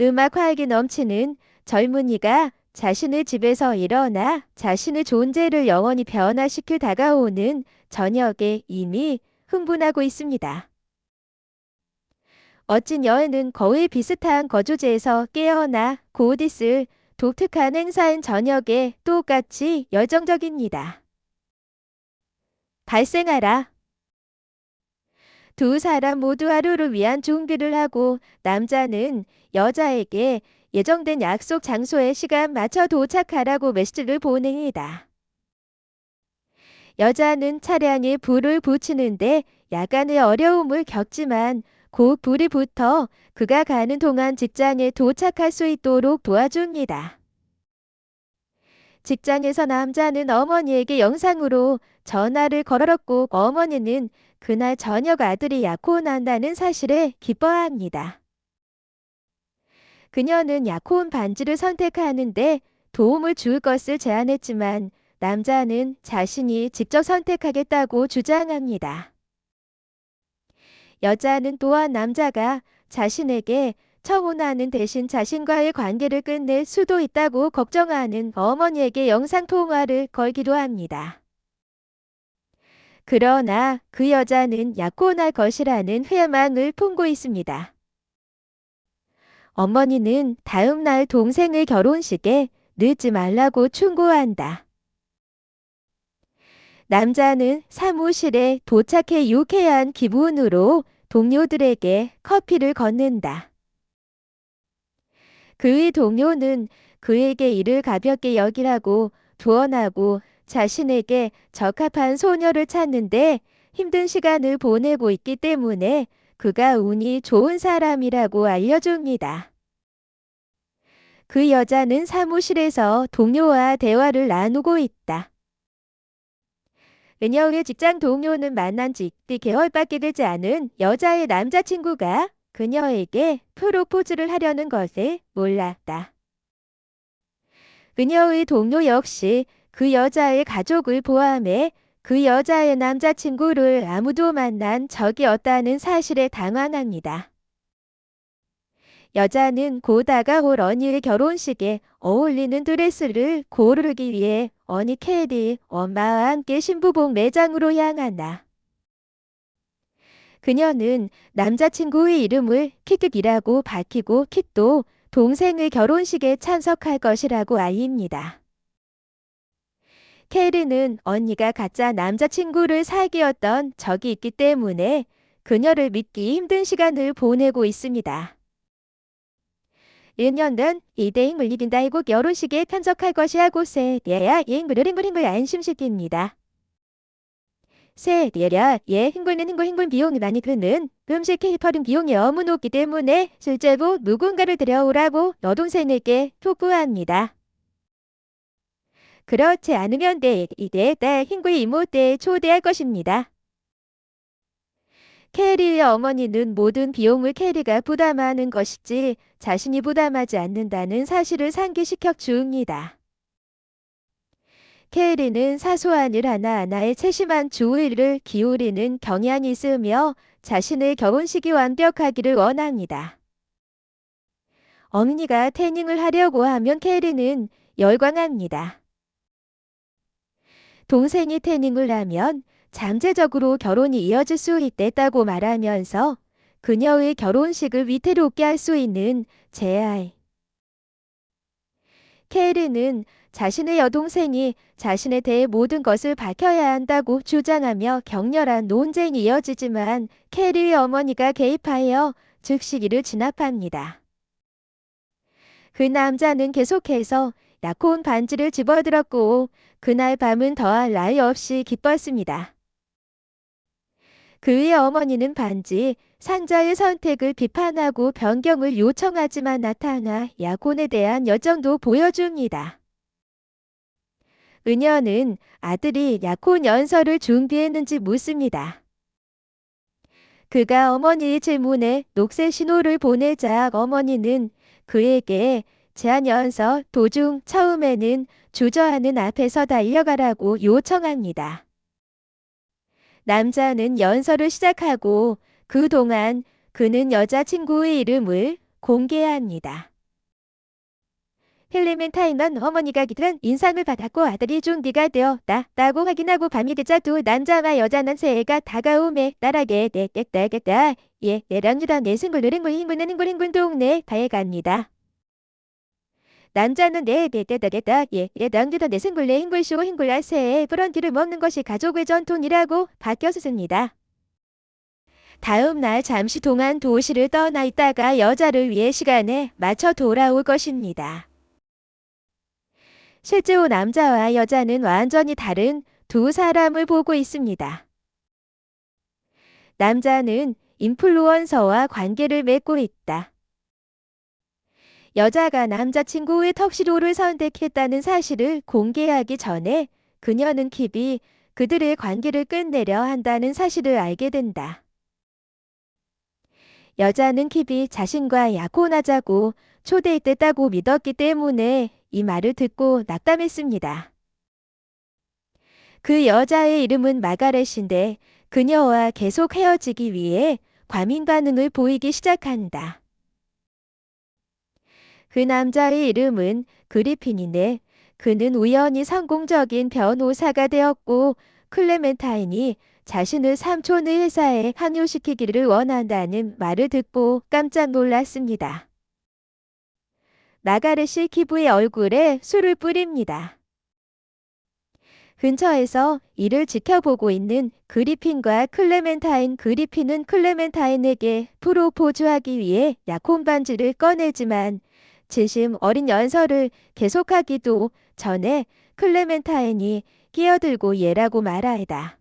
음악 활기 넘치는 젊은이가 자신의 집에서 일어나 자신의 존재를 영원히 변화시킬 다가오는 저녁에 이미 흥분하고 있습니다. 어찐 여인은 거의 비슷한 거주지에서 깨어나 곧 있을 독특한 행사인 저녁에 똑같이 열정적입니다. 발생하라. 두 사람 모두 하루를 위한 준비를 하고 남자는 여자에게 예정된 약속 장소에 시간 맞춰 도착하라고 메시지를 보냅니다. 여자는 차량에 불을 붙이는데 약간의 어려움을 겪지만 곧 불이 붙어 그가 가는 동안 직장에 도착할 수 있도록 도와줍니다. 직장에서 남자는 어머니에게 영상으로 전화를 걸었고 어머니는 그날 저녁 아들이 약혼한다는 사실에 기뻐합니다. 그녀는 약혼 반지를 선택하는데 도움을 줄 것을 제안했지만 남자는 자신이 직접 선택하겠다고 주장합니다. 여자는 또한 남자가 자신에게 청혼하는 대신 자신과의 관계를 끝낼 수도 있다고 걱정하는 어머니에게 영상통화를 걸기도 합니다. 그러나 그 여자는 약혼할 것이라는 회망을 품고 있습니다. 어머니는 다음 날 동생의 결혼식에 늦지 말라고 충고한다. 남자는 사무실에 도착해 유쾌한 기분으로 동료들에게 커피를 건넨다. 그의 동료는 그에게 일을 가볍게 여기라고 조언하고 자신에게 적합한 소녀를 찾는데 힘든 시간을 보내고 있기 때문에 그가 운이 좋은 사람이라고 알려줍니다. 그 여자는 사무실에서 동료와 대화를 나누고 있다. 그녀의 직장 동료는 만난 지 2개월밖에 되지 않은 여자의 남자친구가 그녀에게 프로포즈를 하려는 것을 몰랐다. 그녀의 동료 역시 그 여자의 가족을 포함해 그 여자의 남자친구를 아무도 만난 적이 없다는 사실에 당황합니다. 여자는 곧 다가올 언니의 결혼식에 어울리는 드레스를 고르기 위해 언니 캐리 엄마와 함께 신부복 매장으로 향한다. 그녀는 남자친구의 이름을 키특이라고 밝히고 kit도 동생의 결혼식에 참석할 것이라고 알립니다. 캐리는 언니가 가짜 남자친구를 사귀었던 적이 있기 때문에 그녀를 믿기 힘든 시간을 보내고 있습니다. 1년은 이대잉 물리긴다 이고 결혼식에 참석할 것이라고 세대야 잉물을 안심시킵니다. 세대야 흥분 비용이 많이 드는 음식 케이퍼링 비용이 너무 높기 때문에 실제로 누군가를 데려오라고 여동생에게 촉구합니다. 그렇지 않으면 이대 딸 흰구의 이모 때 초대할 것입니다. 캐리의 어머니는 모든 비용을 캐리가 부담하는 것이지 자신이 부담하지 않는다는 사실을 상기시켜 줍니다. 캐리는 사소한 일 하나하나에 세심한 주의를 기울이는 경향이 있으며 자신의 결혼식이 완벽하기를 원합니다. 어머니가 태닝을 하려고 하면 캐리는 열광합니다. 동생이 태닝을 하면 잠재적으로 결혼이 이어질 수 있다고 말하면서 그녀의 결혼식을 위태롭게 할 수 있는 제알. 캐리는 자신의 여동생이 자신에 대해 모든 것을 밝혀야 한다고 주장하며 격렬한 논쟁이 이어지지만 캐리의 어머니가 개입하여 즉시 이를 진압합니다. 그 남자는 계속해서 약혼 반지를 집어들었고 그날 밤은 더할 나위 없이 기뻤습니다. 그의 어머니는 반지 상자의 선택을 비판하고 변경을 요청하지만 나타나 약혼에 대한 열정도 보여줍니다. 은여는 아들이 약혼 연설을 준비했는지 묻습니다. 그가 어머니의 질문에 녹색 신호를 보내자 어머니는 그에게 제안 연설 도중 처음에는 주저하는 앞에서 달려가라고 요청합니다. 남자는 연설을 시작하고 그동안 그는 여자친구의 이름을 공개합니다. 클레멘타인은 어머니가 기다란 인상을 받았고 아들이 준비가 되었다 라고 확인하고 밤이 되자 두 남자와 여자는 새해가 다가오매 딸에게 떼떼떼겠다 예 내랑이라 내 흥분 동네 바에 갑니다. 남자는 떼떼떼겠다 예 내랑이라 내 흥불쇼 흥불할 브런디를 먹는 것이 가족의 전통이라고 바뀌었습니다. 다음 날 잠시 동안 도시를 떠나 있다가 여자를 위해 시간에 맞춰 돌아올 것입니다. 실제로 남자와 여자는 완전히 다른 두 사람을 보고 있습니다. 남자는 인플루언서와 관계를 맺고 있다. 여자가 남자친구의 턱시도를 선택했다는 사실을 공개하기 전에 그녀는 깊이 그들의 관계를 끝내려 한다는 사실을 알게 된다. 여자는 깊이 자신과 약혼하자고 초대했다고 믿었기 때문에 이 말을 듣고 낙담했습니다. 그 여자의 이름은 마가렛인데 그녀와 계속 헤어지기 위해 과민 반응을 보이기 시작한다. 그 남자의 이름은 그리핀인데 그는 우연히 성공적인 변호사가 되었고 클레멘타인이 자신을 삼촌의 회사에 합류시키기를 원한다는 말을 듣고 깜짝 놀랐습니다. 마가렛이 기부의 얼굴에 술을 뿌립니다. 근처에서 이를 지켜보고 있는 그리핀과 그리핀은 클레멘타인에게 프로포즈하기 위해 약혼 반지를 꺼내지만 진심 어린 연설을 계속하기도 전에 클레멘타인이 끼어들고 예라고 말하다.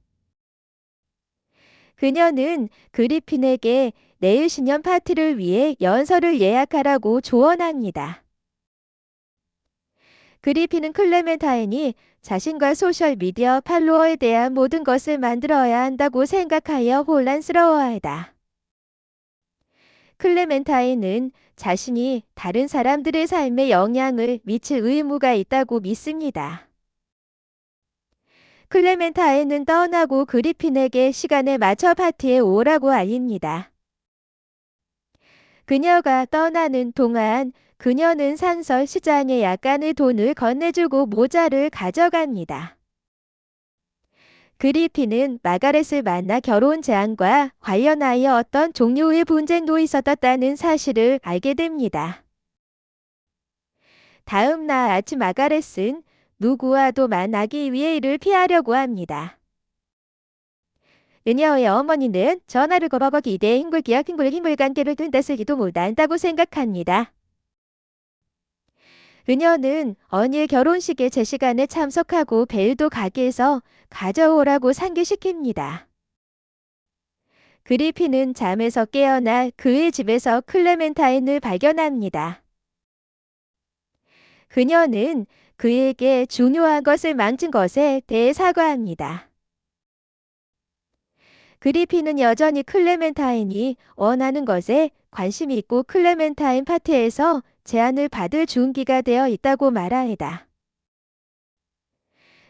그녀는 그리핀에게 내일 신년 파티를 위해 연설을 예약하라고 조언합니다. 그리핀은 클레멘타인이 자신과 소셜미디어 팔로워에 대한 모든 것을 만들어야 한다고 생각하여 혼란스러워하다. 클레멘타인은 자신이 다른 사람들의 삶에 영향을 미칠 의무가 있다고 믿습니다. 클레멘타인은 떠나고 그리핀에게 시간에 맞춰 파티에 오라고 알립니다. 그녀가 떠나는 동안 그녀는 상설 시장에 약간의 돈을 건네주고 모자를 가져갑니다. 그리핀은 마가렛을 만나 결혼 제안과 관련하여 어떤 종류의 분쟁도 있었다는 사실을 알게 됩니다. 다음 날 아침 마가렛은 누구와도 만나기 위해 이를 피하려고 합니다. 그녀의 어머니는 전화를 걸어봐 기대 힘을 관계를 둔다쓰기도 못한다고 생각합니다. 그녀는 언니의 결혼식에 제 시간에 참석하고 벨도 가게에서 가져오라고 상기시킵니다. 그리핀은 잠에서 깨어나 그의 집에서 클레멘타인을 발견합니다. 그녀는 그에게 중요한 것을 망친 것에 대해 사과합니다. 그리핀은 여전히 클레멘타인이 원하는 것에 관심이 있고 클레멘타인 파티에서 제안을 받을 준비가 되어 있다고 말합니다.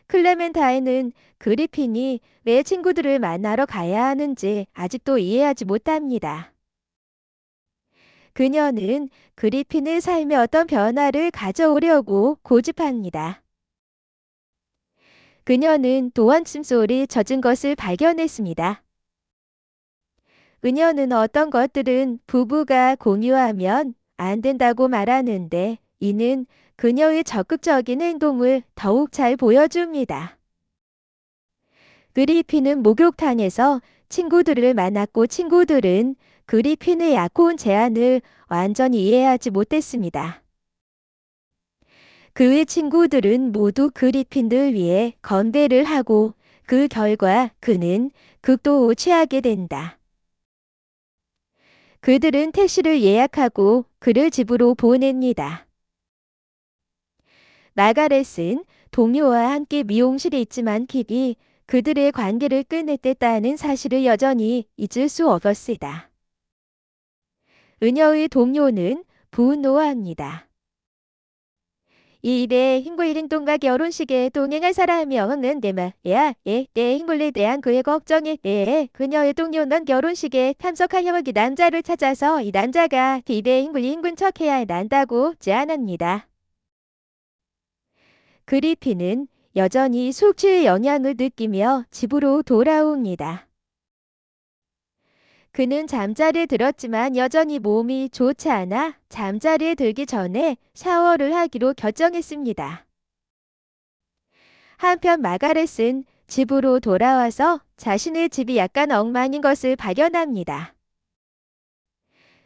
클레멘타인은 그리핀이 왜 친구들을 만나러 가야 하는지 아직도 이해하지 못합니다. 그녀는 그리핀의 삶에 어떤 변화를 가져오려고 고집합니다. 그녀는 또한 침솔이 젖은 것을 발견했습니다. 그녀는 어떤 것들은 부부가 공유하면 안 된다고 말하는데 이는 그녀의 적극적인 행동을 더욱 잘 보여줍니다. 그리핀은 목욕탕에서 친구들을 만났고 친구들은 그리핀의 약혼 제안을 완전히 이해하지 못했습니다. 그의 친구들은 모두 그리핀을 위해 건배를 하고 그 결과 그는 극도로 취하게 된다. 그들은 택시를 예약하고 그를 집으로 보냅니다. 마가렛은 동료와 함께 미용실에 있지만 킵이 그들의 관계를 끝냈다는 사실을 여전히 잊을 수 없었다. 그녀의 동료는 분노합니다. 이 일에 흰골 행동과 결혼식에 동행할 사람이 없는데 말이야. 내 흰골에 대한 그의 걱정에 대해 그녀의 동료는 결혼식에 참석하려고 이 남자를 찾아서 이 남자가 디대 흰골이 힘근 척해야 난다고 제안합니다. 그리핀은 여전히 숙취의 영향을 느끼며 집으로 돌아옵니다. 그는 잠자리에 들었지만 여전히 몸이 좋지 않아 잠자리에 들기 전에 샤워를 하기로 결정했습니다. 한편 마가렛은 집으로 돌아와서 자신의 집이 약간 엉망인 것을 발견합니다.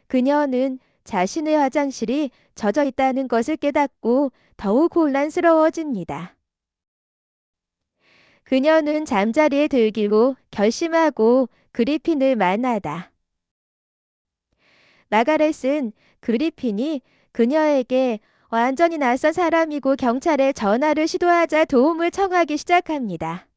그녀는 자신의 화장실이 젖어 있다는 것을 깨닫고 더욱 혼란스러워집니다. 그녀는 잠자리에 들기로 결심하고 그리핀을 만나다. 마가렛은 그리핀이 그녀에게 완전히 낯선 사람이고 경찰에 전화를 시도하자 도움을 청하기 시작합니다.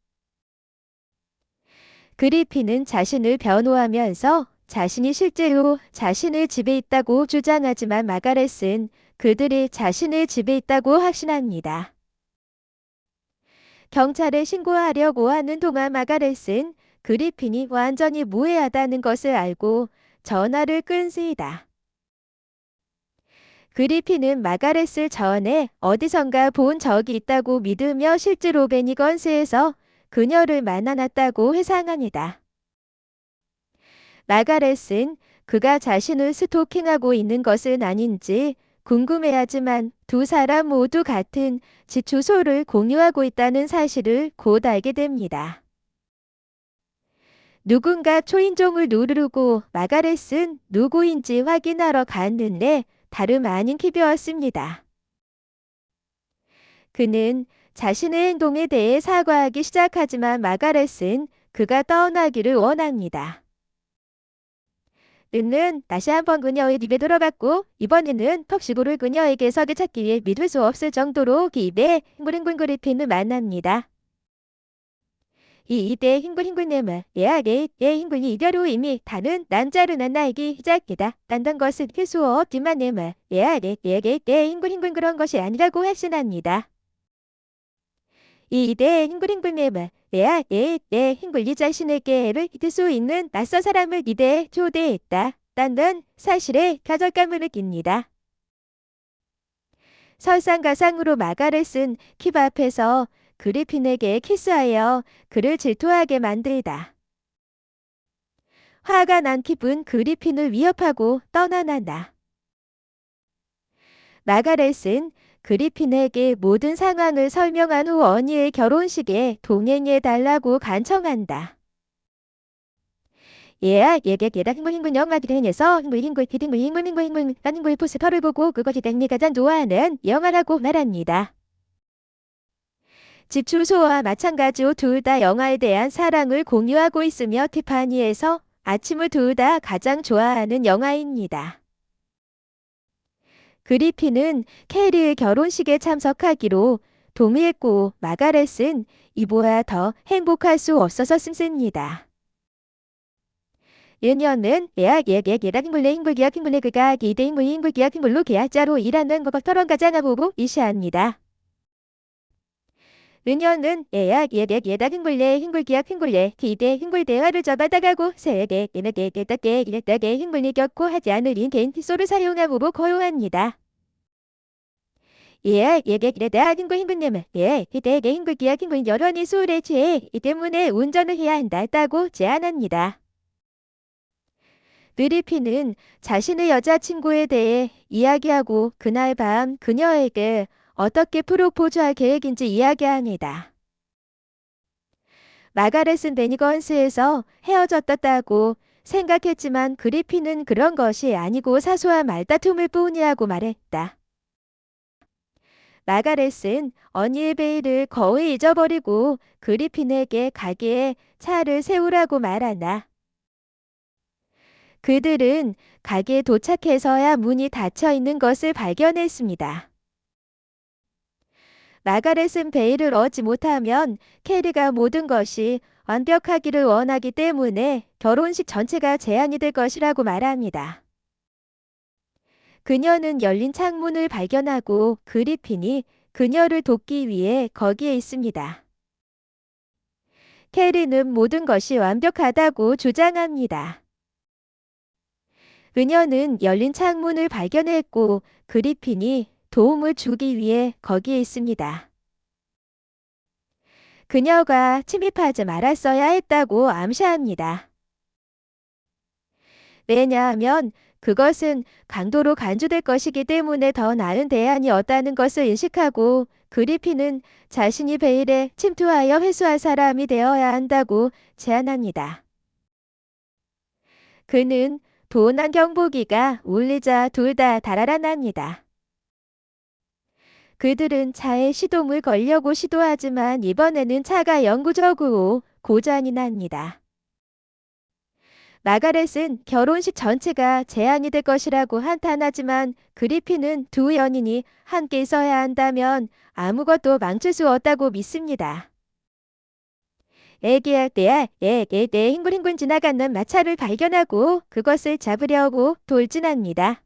그리핀은 자신을 변호하면서 자신이 실제로 자신의 집에 있다고 주장하지만 마가렛은 그들이 자신의 집에 있다고 확신합니다. 경찰에 신고하려고 하는 동안 마가렛은 그리핀이 완전히 무해하다는 것을 알고 전화를 끊습니다. 그리핀은 마가렛을 전에 어디선가 본 적이 있다고 믿으며 실제로 베니건스에서 그녀를 만나놨다고 회상합니다. 마가렛은 그가 자신을 스토킹하고 있는 것은 아닌지 궁금해하지만 두 사람 모두 같은 집 주소를 공유하고 있다는 사실을 곧 알게 됩니다. 누군가 초인종을 누르고 마가렛은 누구인지 확인하러 갔는데 다름 아닌 킵이었습니다. 그는 자신의 행동에 대해 사과하기 시작하지만 마가렛은 그가 떠나기를 원합니다. 는 다시 한번 그녀의 집에 들어갔고 이번에는 턱시고를 그녀에게 석을 찾기 위해 믿을 수 없을 정도로 기입해 흰굴흰굴 그리핀을 만납니다. 이때 흰굴흰굴님은 예하게 흰굴이 이대로 이미 다른 남자를 만나기 시작이다. 딴 것은 필수 없지만 님은 예하게 흰굴흰굴 그런 것이 아니라고 확신합니다. 이때 흰굴흰굴님은 흰굴이 자신에게를 믿을 수 있는 낯선 사람을 이대에 초대했다. 딴 사실에 좌절감을 느낍니다. 설상가상으로 마가렛은 킵 앞에서 그리핀에게 키스하여 그를 질투하게 만들다. 화가 난 킵은 그리핀을 위협하고 떠나난다. 마가렛은 그리핀에게 모든 상황을 설명한 후 언니의 결혼식에 동행해달라고 간청한다. 얘다 흰굴흰굴 영화들을 행해서 흰굴 포스터를 보고 그것이 내가 가장 좋아하는 영화라고 말합니다. 집 주소와 마찬가지로 둘 다 영화에 대한 사랑을 공유하고 있으며 티파니에서 아침을 둘 다 가장 좋아하는 영화입니다. 그리핀은 캐리의 결혼식에 참석하기로 동의했고 마가렛은 이보다 더 행복할 수 없어서 씁니다. 얘녀는 흰굴 그가 흰굴 흰굴로 계약자로 일하는 것과 토론 가장하고 이시합니다. 은연은 흰굴 기대 흰굴 대화를 접어다가고 세게 흰굴이 겪고 하지 않을 인텐 소를 사용하고 거용합니다. 흰굴님은 흰굴 여론이 술에 취해 이 때문에 운전을 해야 한다고 제안합니다. 그리핀은 자신의 여자친구에 대해 이야기하고 그날 밤 그녀에게 어떻게 프로포즈할 계획인지 이야기합니다. 마가렛은 베니건스에서 헤어졌다고 생각했지만 그리핀은 그런 것이 아니고 사소한 말다툼일 뿐이라고 말했다. 마가렛은 언니의 베일을 거의 잊어버리고 그리핀에게 가게에 차를 세우라고 말하나. 그들은 가게에 도착해서야 문이 닫혀 있는 것을 발견했습니다. 마가렛은 베일을 얻지 못하면 캐리가 모든 것이 완벽하기를 원하기 때문에 결혼식 전체가 제한이 될 것이라고 말합니다. 그녀는 열린 창문을 발견하고 그리핀이 그녀를 돕기 위해 거기에 있습니다. 캐리는 모든 것이 완벽하다고 주장합니다. 그녀는 열린 창문을 발견했고 그리핀이 도움을 주기 위해 거기에 있습니다. 그녀가 침입하지 말았어야 했다고 암시합니다. 왜냐하면 그것은 강도로 간주될 것이기 때문에 더 나은 대안이었다는 것을 인식하고 그리핀은 자신이 베일에 침투하여 회수할 사람이 되어야 한다고 제안합니다. 그는 도난 경보기가 울리자 둘 다 달아난답니다. 그들은 차에 시동을 걸려고 시도하지만 이번에는 차가 영구적으로 고장이 납니다. 마가렛은 결혼식 전체가 재앙이 될 것이라고 한탄하지만 그리핀은 두 연인이 함께 있어야 한다면 아무것도 망칠 수 없다고 믿습니다. 애기할 때야 내 흰굴흰굴 지나가는 마차를 발견하고 그것을 잡으려고 돌진합니다.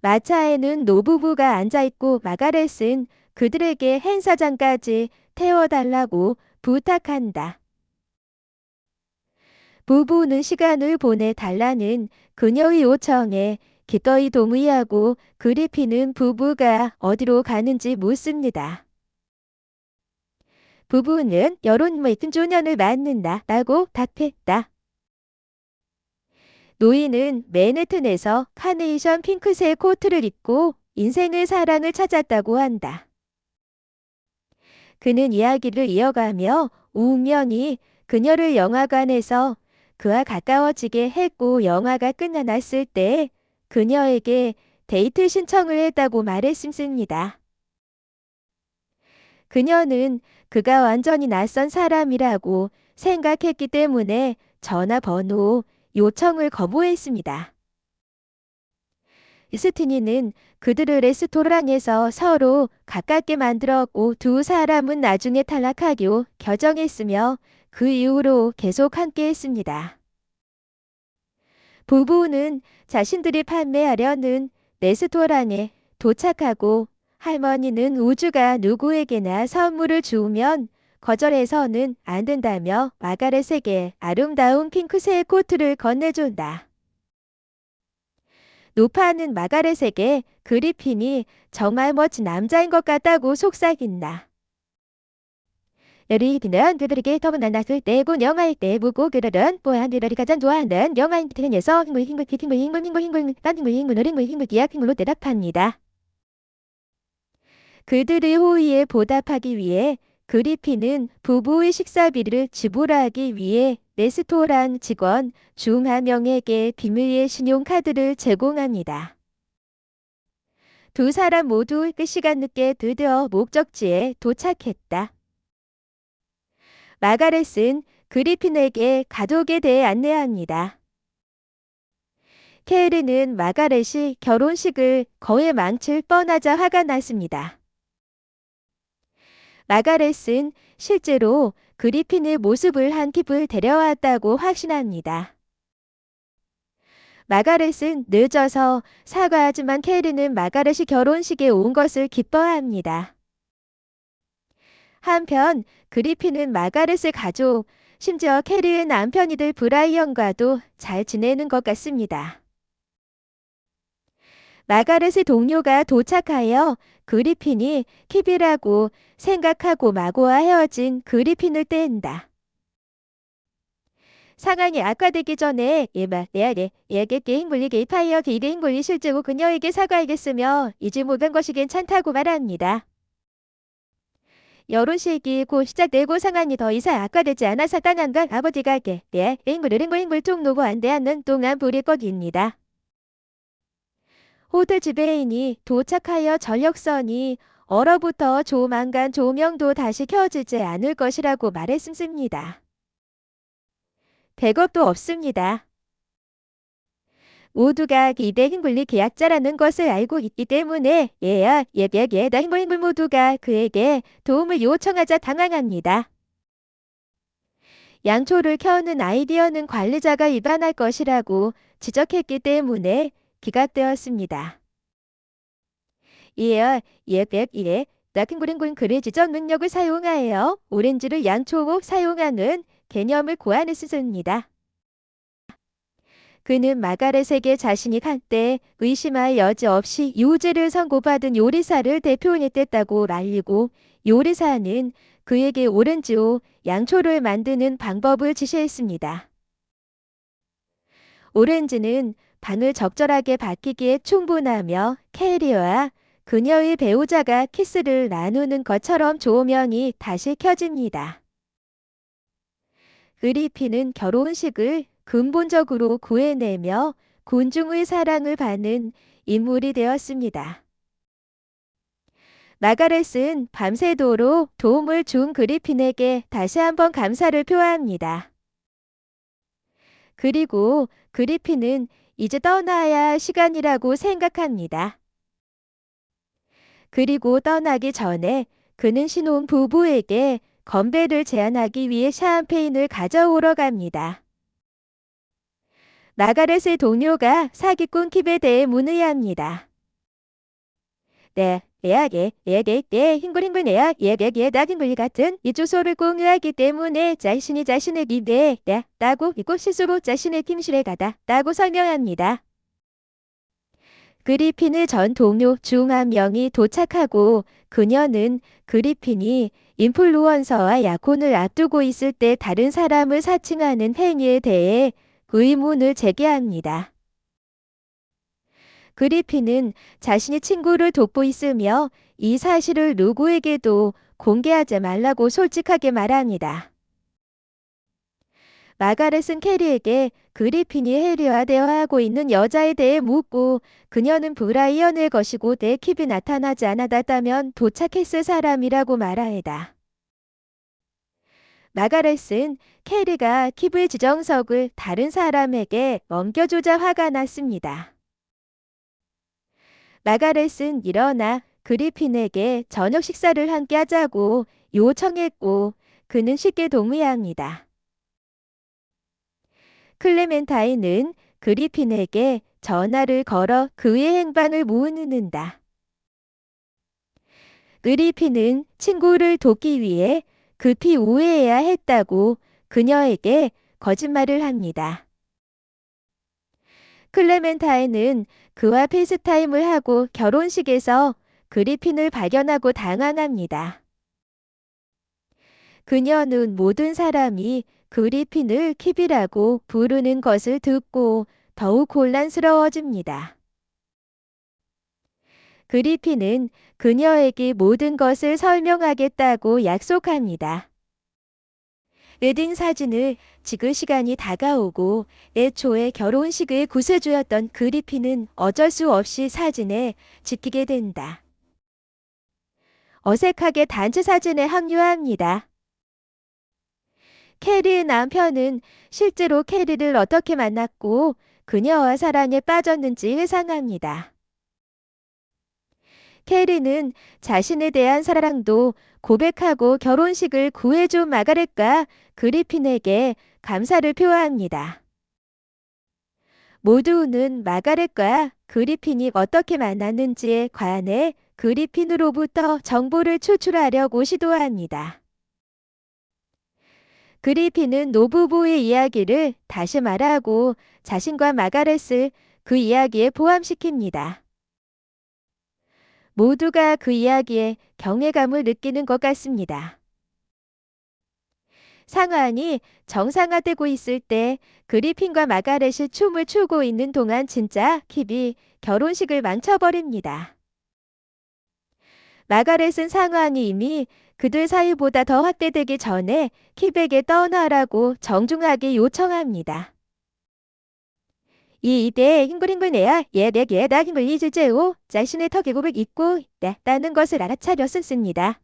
마차에는 노부부가 앉아있고 마가렛은 그들에게 행사장까지 태워달라고 부탁한다. 부부는 시간을 보내달라는 그녀의 요청에 기꺼이 동의하고 그리핀은 부부가 어디로 가는지 묻습니다. 부부는 여론 같은 조년을 맞는다 라고 답했다. 노인은 맨해튼에서 카네이션 핑크색 코트를 입고 인생의 사랑을 찾았다고 한다. 그는 이야기를 이어가며 우연히 그녀를 영화관에서 그와 가까워지게 했고 영화가 끝났을 때 그녀에게 데이트 신청을 했다고 말했습니다. 그녀는 그가 완전히 낯선 사람이라고 생각했기 때문에 전화번호 요청을 거부했습니다. 스티니는 그들을 레스토랑에서 서로 가깝게 만들었고 두 사람은 나중에 탈락하기로 결정했으며 그 이후로 계속 함께했습니다. 부부는 자신들이 판매하려는 레스토랑에 도착하고 할머니는 우주가 누구에게나 선물을 주면 거절해서는 안 된다며 마가렛에게 아름다운 핑크색 코트를 건네준다. 노파는 마가렛에게 그리핀이 정말 멋진 남자인 것 같다고 속삭인다. 너희들은 그들에게 더문 만났을 때 곧 영화일 때 보고 그들은 뽀얀 그들이 가장 좋아하는 영화인 편에서 hin글 기약 핑글로 대답합니다. 그들의 호의에 보답하기 위해 그리핀은 부부의 식사비를 지불하기 위해 레스토랑 직원 중 한 명에게 비밀의 신용카드를 제공합니다. 두 사람 모두 그 시간 늦게 드디어 목적지에 도착했다. 마가렛은 그리핀에게 가족에 대해 안내합니다. 케리는 마가렛이 결혼식을 거의 망칠 뻔하자 화가 났습니다. 마가렛은 실제로 그리핀의 모습을 한 팁을 데려왔다고 확신합니다. 마가렛은 늦어서 사과하지만 케리는 마가렛이 결혼식에 온 것을 기뻐합니다. 한편 그리핀은 마가렛의 가족, 심지어 캐리의 남편이들 브라이언과도 잘 지내는 것 같습니다. 마가렛의 동료가 도착하여 그리핀이 킵이라고 생각하고 마고와 헤어진 그리핀을 떼인다. 상황이 악화되기 전에 얘에게 잉글리 게이파이어 게이드 잉글리 실제로 그녀에게 사과하겠으며 이제 모든 것이 괜찮다고 말합니다. 결혼식이 곧 시작되고 상황이 더 이상 악화되지 않아서 당한 건 아버지가 잉글 쪽 놓고 안 되는 동안 부릴 것입니다. 호텔 지배인이 도착하여 전력선이 얼어붙어 조만간 조명도 다시 켜지지 않을 것이라고 말했습니다. 백업도 없습니다. 모두가 기대 흰글리 계약자라는 것을 알고 있기 때문에 다 흰글 모두가 그에게 도움을 요청하자 당황합니다. 양초를 켜는 아이디어는 관리자가 위반할 것이라고 지적했기 때문에 기각되었습니다. 예, 나킹구링군 그리 지적 능력을 사용하여 오렌지를 양초로 사용하는 개념을 고안했습니다. 그는 마가렛에게 자신이 한때 의심할 여지 없이 유죄를 선고받은 요리사를 대표했댔다고 알리고 요리사는 그에게 오렌지로 양초를 만드는 방법을 지시했습니다. 오렌지는 반을 적절하게 바뀌기에 충분하며 캐리와 그녀의 배우자가 키스를 나누는 것처럼 조명이 다시 켜집니다. 그리핀은 결혼식을 근본적으로 구해내며 군중의 사랑을 받는 인물이 되었습니다. 마가렛은 밤새도록 도움을 준 그리핀에게 다시 한번 감사를 표합니다. 그리고 그리핀은 이제 떠나야 할 시간이라고 생각합니다. 그리고 떠나기 전에 그는 신혼 부부에게 건배를 제안하기 위해 샴페인을 가져오러 갑니다. 마가렛의 동료가 사기꾼 킵에 대해 문의합니다. 네, 힝글힝글 나깅글 같은 이 주소를 공유하기 때문에 자신이 자신의 기대에 라고 이곳 스스로 자신의 팀실에 가다 라고 설명합니다. 그리핀의 전 동료 중 한 명이 도착하고 그녀는 그리핀이 인플루언서와 약혼을 앞두고 있을 때 다른 사람을 사칭하는 행위에 대해 의문을 제기합니다. 그리핀은 자신이 친구를 돕고 있으며 이 사실을 누구에게도 공개하지 말라고 솔직하게 말합니다. 마가렛은 캐리에게 그리핀이 해리와 대화하고 있는 여자에 대해 묻고 그녀는 브라이언의 것이고 내 킵이 나타나지 않았다면 도착했을 사람이라고 말하다. 마가렛은 캐리가 킵의 지정석을 다른 사람에게 넘겨주자 화가 났습니다. 마가렛은 일어나 그리핀에게 저녁 식사를 함께 하자고 요청했고 그는 쉽게 동의합니다. 클레멘타인은 그리핀에게 전화를 걸어 그의 행방을 묻는다. 그리핀은 친구를 돕기 위해 급히 우회해야 했다고 그녀에게 거짓말을 합니다. 클레멘타인은 그와 페이스타임을 하고 결혼식에서 그리핀을 발견하고 당황합니다. 그녀는 모든 사람이 그리핀을 킵이라고 부르는 것을 듣고 더욱 곤란스러워집니다. 그리핀은 그녀에게 모든 것을 설명하겠다고 약속합니다. 웨딩 사진을 찍을 시간이 다가오고 애초에 결혼식의 구세주였던 그리핀은 어쩔 수 없이 사진에 찍히게 된다. 어색하게 단체 사진에 합류합니다. 캐리의 남편은 실제로 캐리를 어떻게 만났고 그녀와 사랑에 빠졌는지 회상합니다. 캐리는 자신에 대한 사랑도 고백하고 결혼식을 구해준 마가렛과 그리핀에게 감사를 표합니다. 모두는 마가렛과 그리핀이 어떻게 만났는지에 관해 그리핀으로부터 정보를 추출하려고 시도합니다. 그리핀은 노부부의 이야기를 다시 말하고 자신과 마가렛을 그 이야기에 포함시킵니다. 모두가 그 이야기에 경외감을 느끼는 것 같습니다. 상황이 정상화되고 있을 때 그리핀과 마가렛이 춤을 추고 있는 동안 진짜 킵이 결혼식을 망쳐버립니다. 마가렛은 상황이 이미 그들 사이보다 더 확대되기 전에 킵에게 떠나라고 정중하게 요청합니다. 이 이때 힝글힝글 내야 내게 나 힘을 잊을제오 자신의 턱에고를 잊고 있다는 것을 알아차렸습니다.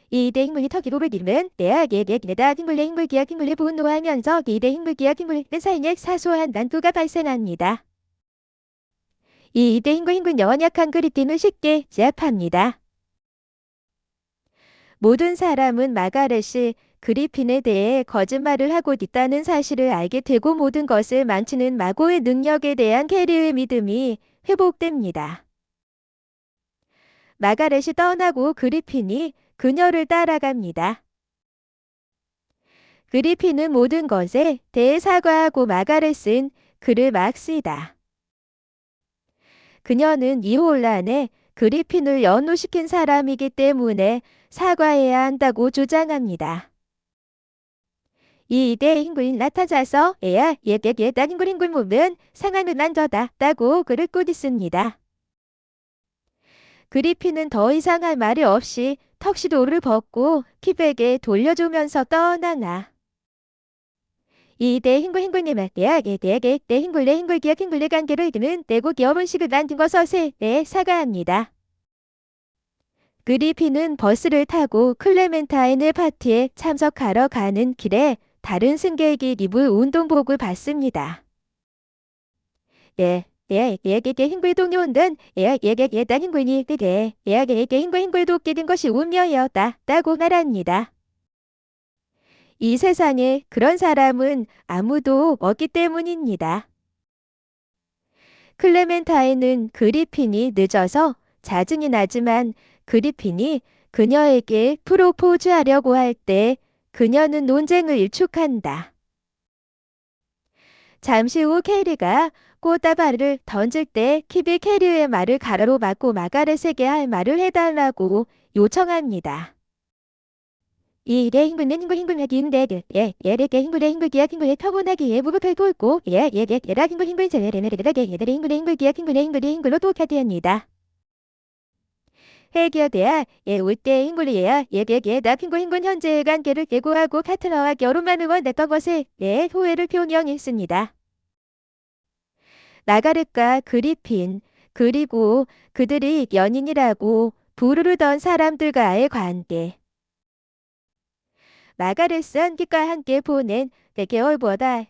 이때 힝글이 턱에고를 잃으면 내야 내다 힝글레 기약 힝글레 분노하면서 이때 힝글 기약 힝글레 사이에 사소한 난투가 발생합니다. 이때 힝글 연약한 그리핀을 쉽게 제압합니다. 모든 사람은 마가렛이 그리핀에 대해 거짓말을 하고 있다는 사실을 알게 되고 모든 것을 망치는 마고의 능력에 대한 캐리의 믿음이 회복됩니다. 마가렛이 떠나고 그리핀이 그녀를 따라갑니다. 그리핀은 모든 것에 대해 사과하고 마가렛은 그를 막쓰다. 그녀는 이 혼란에 그리핀을 연호시킨 사람이기 때문에 사과해야 한다고 주장합니다. 이때 흰굴이 나타나서 애야 얘다 흰굴 보면 상하는 난저다 다고 그를 꾸짖습니다. 그리핀은 더 이상 할 말이 없이 턱시도를 벗고 키백에 돌려주면서 떠나나. 이때 흰굴님은 대학에 내 흰굴 기억 흰굴의 관계를 이끄는 내고 기업 음식을 만든 것에 사과합니다. 그리핀은 버스를 타고 클레멘타인의 파티에 참석하러 가는 길에 다른 승객이 입을 운동복을 봤습니다. 흰굴 동료는 나 흰굴이 흰굴 돕게 된 것이 운명이었다 다고 말합니다. 이 세상에 그런 사람은 아무도 없기 때문입니다. 클레멘타인은 그리핀이 늦어서 짜증이 나지만 그리핀이 그녀에게 프로포즈하려고 할 때 그녀는 논쟁을 일축한다. 잠시 후 캐리가 꽃다발을 던질 때 킵이 캐리의 말을 가로로 막고 마가렛에게 할 말을 해달라고 요청합니다. 이래 흰굴은 흰굴인데 얘에게 흰굴의 기약 흰굴의 평온하기에 무릎을 꿇고 얘라 흰굴 제레레레레게 얘들의 흰굴의 기약 흰굴로 똑같이합니다. 해결돼야 올때 흰굴이야 나 흰굴 현재의 관계를 예고하고 파트너와 결혼만을 원했던 것에 후회를 표명했습니다. 마가렛과 그리핀 그리고 그들이 연인이라고 부르던 사람들과의 관계. 마가렛은 kit과 함께 보낸 4개월보다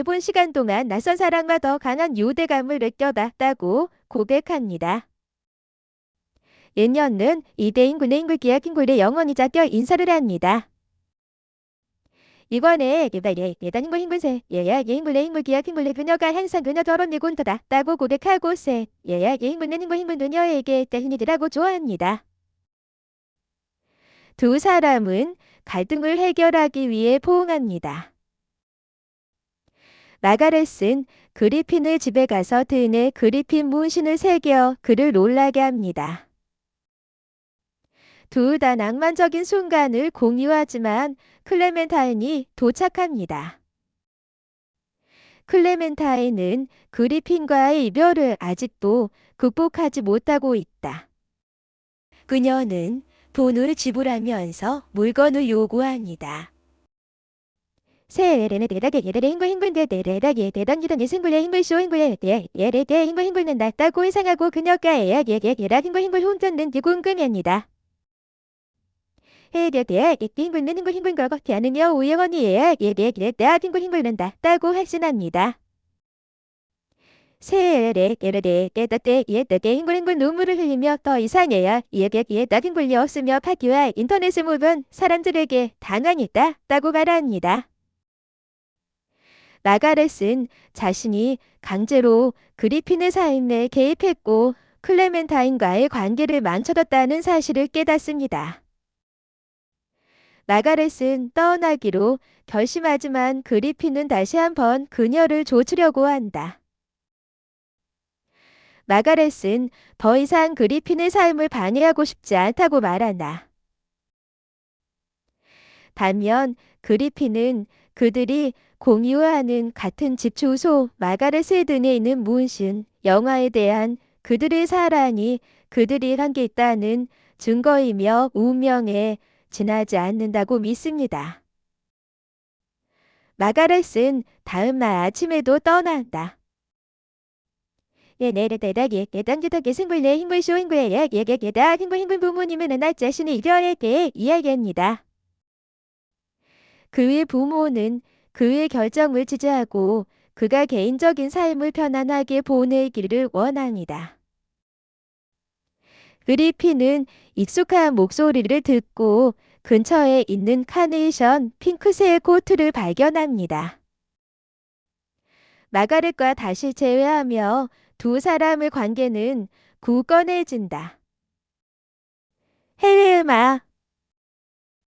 본 시간 동안 낯선 사람과 더 강한 유대감을 느꼈다고 고백합니다. 인연은 이대인 군의 기약 흰굴에 영원히 잡혀 인사를 합니다. 이번에 예단 흰굴세 흰굴의 기약 흰굴에 그녀가 항상 그녀 더럽히고 온다 다고 고백하고세 흰굴은 그녀에게 흔히들하고 좋아합니다. 두 사람은 갈등을 해결하기 위해 포옹합니다. 마가렛은 그리핀의 집에 가서 등에 그리핀 문신을 새겨 그를 놀라게 합니다. 둘 다 낭만적인 순간을 공유하지만 클레멘타인이 도착합니다. 클레멘타인은 그리핀과의 이별을 아직도 극복하지 못하고 있다. 그녀는 돈을 지불하면서 물건을 요구합니다. 세레네 대다게 예레레 흰굴데 대다게 대단기던 생굴의 흰굴쇼 흰굴에 예레대 흰굴는 낫다고 예상하고 그녀가 예라 흰굴 혼자는 궁금합니다. 해대대 흰굴는 흰굴 거거티 않으며 우영언니 예레나 흰굴는 낫다고 확신합니다. 세레 예레레 대다대 예다게 흰굴 눈물을 흘리며 더 이상해야 나 흰굴이 없으며 파티와 인터넷을 보면 사람들에게 당황했다 다고 말합니다. 마가렛은 자신이 강제로 그리핀의 삶에 개입했고 클레멘타인과의 관계를 망쳐뒀다는 사실을 깨닫습니다. 마가렛은 떠나기로 결심하지만 그리핀은 다시 한번 그녀를 조추려고 한다. 마가렛은 더 이상 그리핀의 삶을 방해하고 싶지 않다고 말한다. 반면 그리핀은 그들이 공유하는 같은 집 주소 마가렛의 등에 있는 문신, 영화에 대한 그들의 사랑이 그들이 함께 있다는 증거이며 운명에 지나지 않는다고 믿습니다. 마가렛은 다음 날 아침에도 떠난다. 내래대다게 내단기덕의 생굴내 흰굴쇼 흰굴에 예게다 흰굴 부모님은 나 자신의 이별에 대해 이야기합니다. 그의 부모는 그의 결정을 지지하고 그가 개인적인 삶을 편안하게 보내기를 원합니다. 그리핀은 익숙한 목소리를 듣고 근처에 있는 카네이션 핑크색 코트를 발견합니다. 마가렛과 다시 재회하며 두 사람의 관계는 굳건해진다. 해외 음악